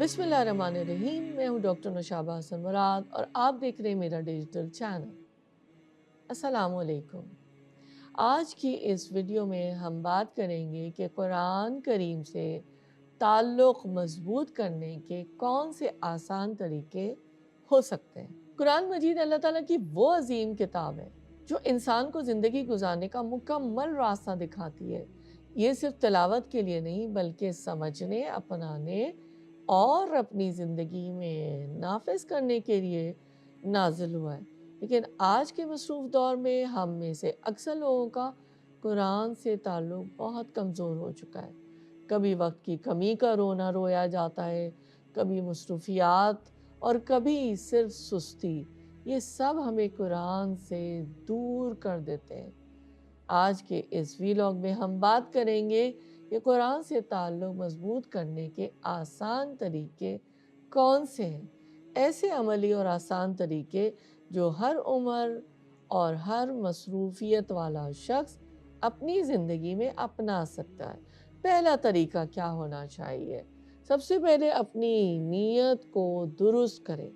बिस्मिल्लाहिर्रहमानिर्रहीम। मैं हूँ डॉक्टर नौशाबा हसन मुराद और आप देख रहे हैं मेरा डिजिटल चैनल। अस्सलाम वालेकुम। आज की इस वीडियो में हम बात करेंगे कि कुरान करीम से ताल्लुक़ मज़बूत करने के कौन से आसान तरीके हो सकते हैं। कुरान मजीद अल्लाह ताला की वो अजीम किताब है जो इंसान को ज़िंदगी गुजारने का मुकम्मल रास्ता दिखाती है। ये सिर्फ तिलावत के लिए नहीं बल्कि समझने, अपनाने और अपनी ज़िंदगी में नाफिज करने के लिए नाजिल हुआ है। लेकिन आज के मसरूफ़ दौर में हम में से अक्सर लोगों का कुरान से ताल्लुक़ बहुत कमज़ोर हो चुका है। कभी वक्त की कमी का रोना रोया जाता है, कभी मसरूफियात और कभी सिर्फ सुस्ती। ये सब हमें कुरान से दूर कर देते हैं। आज के इस वीलॉग में हम बात करेंगे कि कुरान से ताल्लुक़ मज़बूत करने के आसान तरीके कौन से हैं। ऐसे अमली और आसान तरीके जो हर उम्र और हर मसरूफियत वाला शख्स अपनी ज़िंदगी में अपना सकता है। पहला तरीका क्या होना चाहिए? सबसे पहले अपनी नीयत को दुरुस्त करें।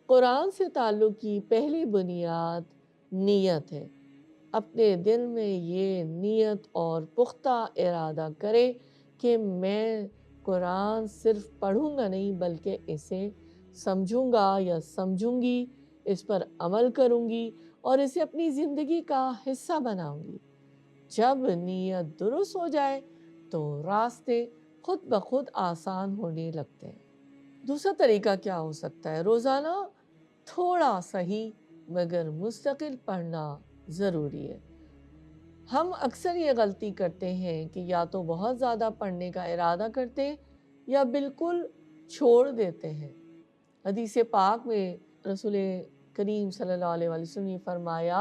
कुरान से ताल्लुक़ की पहली बुनियाद नीयत है। अपने दिल में ये नीयत और पुख्ता इरादा करें कि मैं कुरान सिर्फ पढ़ूंगा नहीं बल्कि इसे समझूंगा या समझूंगी, इस पर अमल करूंगी और इसे अपनी ज़िंदगी का हिस्सा बनाऊंगी। जब नीयत दुरुस्त हो जाए तो रास्ते खुद ब खुद आसान होने लगते हैं। दूसरा तरीका क्या हो सकता है? रोज़ाना थोड़ा सही मगर मुस्तकिल पढ़ना ज़रूरी है। हम अक्सर ये गलती करते हैं कि या तो बहुत ज़्यादा पढ़ने का इरादा करते हैं या बिल्कुल छोड़ देते हैं। हदीस पाक में रसूल करीम सल्लल्लाहु अलैहि वसल्लम ने फरमाया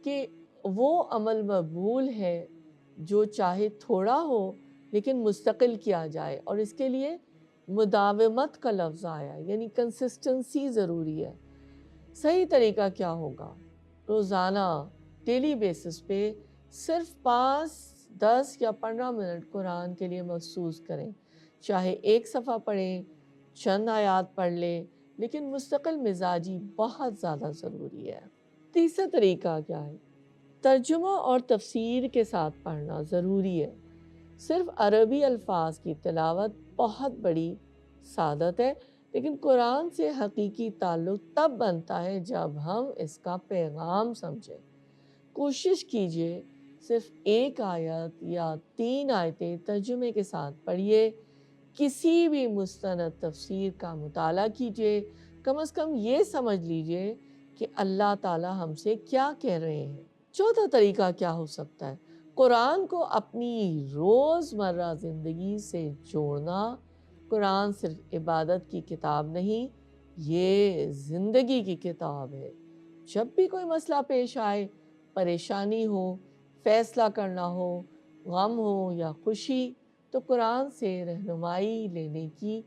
कि वो अमल मकबूल है जो चाहे थोड़ा हो लेकिन मुस्तकिल किया जाए, और इसके लिए मुदावमत का लफ्ज़ आया, यानी कंसिस्टेंसी ज़रूरी है। सही तरीका क्या होगा? रोज़ाना डेली बेसिस पे सिर्फ 5, 10 या 15 मिनट कुरान के लिए मखसूस करें। चाहे एक सफ़ा पढ़ें, चंद आयात पढ़ लें, लेकिन मुस्तकिल मिजाजी बहुत ज़्यादा ज़रूरी है। तीसरा तरीका क्या है? तर्जुमा और तफसीर के साथ पढ़ना ज़रूरी है। सिर्फ अरबी अल्फाज की तिलावत बहुत बड़ी सादत है, लेकिन कुरान से हकीकी ताल्लुक़ तब बनता है जब हम इसका पैगाम समझें। कोशिश कीजिए सिर्फ एक आयत या 3 आयतें तर्जुमे के साथ पढ़िए। किसी भी मुस्तनद तफसीर का मुताला कीजिए। कम से कम ये समझ लीजिए कि अल्लाह ताला हमसे क्या कह रहे हैं। चौथा तरीका क्या हो सकता है? कुरान को अपनी रोज़मर्रा ज़िंदगी से जोड़ना। कुरान सिर्फ इबादत की किताब नहीं, ये ज़िंदगी की किताब है। जब भी कोई मसला पेश आए, परेशानी हो, फ़ैसला करना हो, गम हो या खुशी, तो कुरान से रहनुमाई लेने की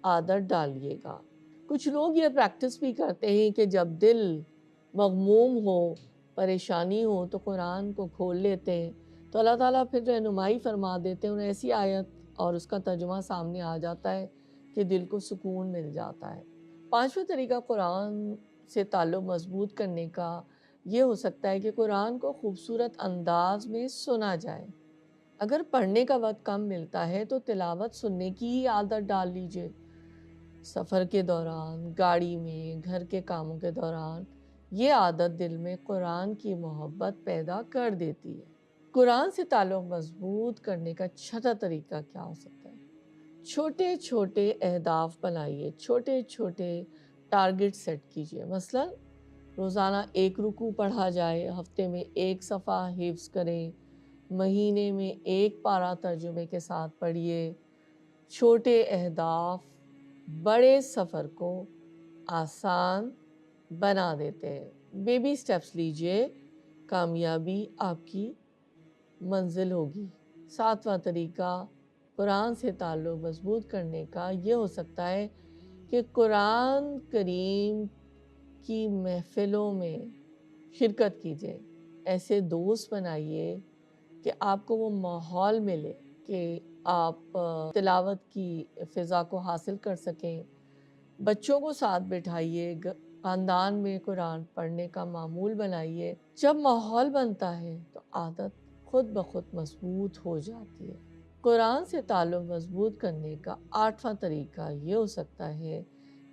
आदत डालिएगा। कुछ लोग ये प्रैक्टिस भी करते हैं कि जब दिल मग़मूम हो, परेशानी हो, तो कुरान को खोल लेते हैं, तो अल्लाह ताला फिर रहनुमाई फरमा देते हैं, उन्हें ऐसी आयत और उसका तर्जुमा सामने आ जाता है कि दिल को सुकून मिल जाता है। पाँचवा तरीका कुरान से ताल्लुक़ मज़बूत करने का ये हो सकता है कि कुरान को खूबसूरत अंदाज में सुना जाए। अगर पढ़ने का वक्त कम मिलता है तो तिलावत सुनने की ही आदत डाल लीजिए। सफ़र के दौरान, गाड़ी में, घर के कामों के दौरान ये आदत दिल में कुरान की मोहब्बत पैदा कर देती है। कुरान से ताल्लुक़ मज़बूत करने का छठा तरीका क्या हो सकता है? छोटे छोटे अहदाफ बनाइए, छोटे छोटे टारगेट सेट कीजिए। मसलन रोज़ाना एक रुकू पढ़ा जाए, हफ्ते में एक सफ़ा हिफ्ज़ करें, महीने में एक पारा तर्जुमे के साथ पढ़िए। छोटे अहदाफ बड़े सफ़र को आसान बना देते हैं। बेबी स्टेप्स लीजिए, कामयाबी आपकी मंजिल होगी। सातवां तरीका कुरान से ताल्लुक़ मज़बूत करने का ये हो सकता है कि कुरान करीम की महफ़िलों में शिरकत कीजिए। ऐसे दोस्त बनाइए कि आपको वो माहौल मिले کہ آپ تلاوت کی فضا کو حاصل کر سکیں۔ بچوں کو ساتھ بٹھائیے، خاندان میں قرآن پڑھنے کا معمول بنائیے۔ جب ماحول بنتا ہے تو عادت خود بخود مضبوط ہو جاتی ہے۔ قرآن سے تعلق مضبوط کرنے کا 8واں طریقہ یہ ہو سکتا ہے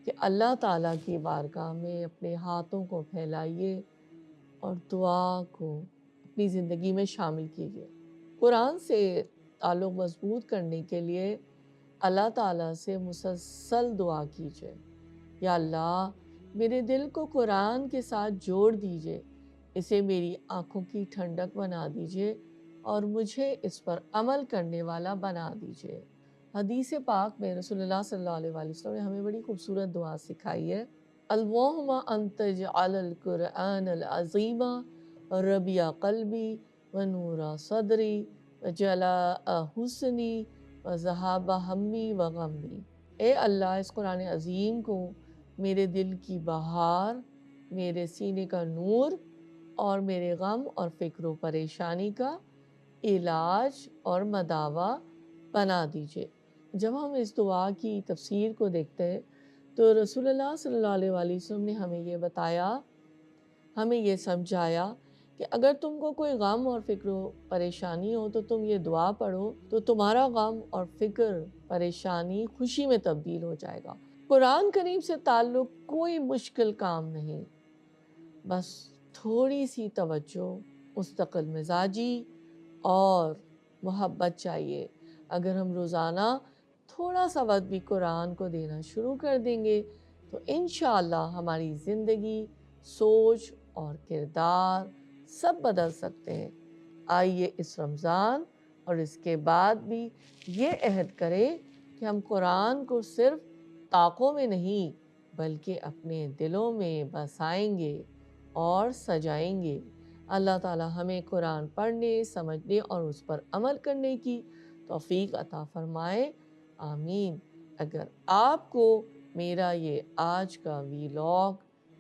کہ اللہ تعالیٰ کی بارگاہ میں اپنے ہاتھوں کو پھیلائیے اور دعا کو اپنی زندگی میں شامل کیجیے۔ قرآن سے تعلق مضبوط کرنے کے لیے اللہ تعالیٰ سے مسلسل دعا کیجیے۔ یا اللہ، میرے دل کو قرآن کے ساتھ جوڑ دیجیے، اسے میری آنکھوں کی ٹھنڈک بنا دیجیے اور مجھے اس پر عمل کرنے والا بنا دیجیے۔ حدیث پاک میں رسول اللہ صلی اللہ علیہ وآلہ وسلم نے ہمیں بڑی خوبصورت دعا سکھائی ہے۔ اللہم انت جعل القرآن العظیم ربیع قلبی ونور صدری وجلاء حسنی وذہاب ہمی وغمی۔ اے اللہ، اس قرآن عظیم کو میرے دل کی بہار، میرے سینے کا نور اور میرے غم اور فکر و پریشانی کا علاج اور مداوا بنا دیجیے۔ جب ہم اس دعا کی تفسیر کو دیکھتے ہیں تو رسول اللہ صلی اللہ علیہ وآلہ وسلم نے ہمیں یہ بتایا، ہمیں یہ سمجھایا کہ اگر تم کو کوئی غم اور فکر و پریشانی ہو تو تم یہ دعا پڑھو تو تمہارا غم اور فکر پریشانی خوشی میں تبدیل ہو جائے گا۔ قرآن کریم سے تعلق کوئی مشکل کام نہیں، بس تھوڑی سی توجہ، مستقل مزاجی اور محبت چاہیے۔ اگر ہم روزانہ تھوڑا سا وقت بھی قرآن کو دینا شروع کر دیں گے تو انشاءاللہ ہماری زندگی، سوچ اور کردار سب بدل سکتے ہیں۔ آئیے اس رمضان اور اس کے بعد بھی یہ عہد کریں کہ ہم قرآن کو صرف طاقوں میں نہیں بلکہ اپنے دلوں میں بسائیں گے اور سجائیں گے۔ اللہ تعالیٰ ہمیں قرآن پڑھنے، سمجھنے اور اس پر عمل کرنے کی توفیق عطا فرمائے، آمین۔ اگر آپ کو میرا یہ آج کا ویلاگ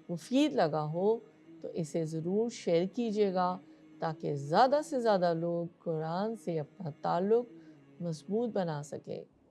مفید لگا ہو تو اسے ضرور شیئر کیجیے گا تاکہ زیادہ سے زیادہ لوگ قرآن سے اپنا تعلق مضبوط بنا سکیں۔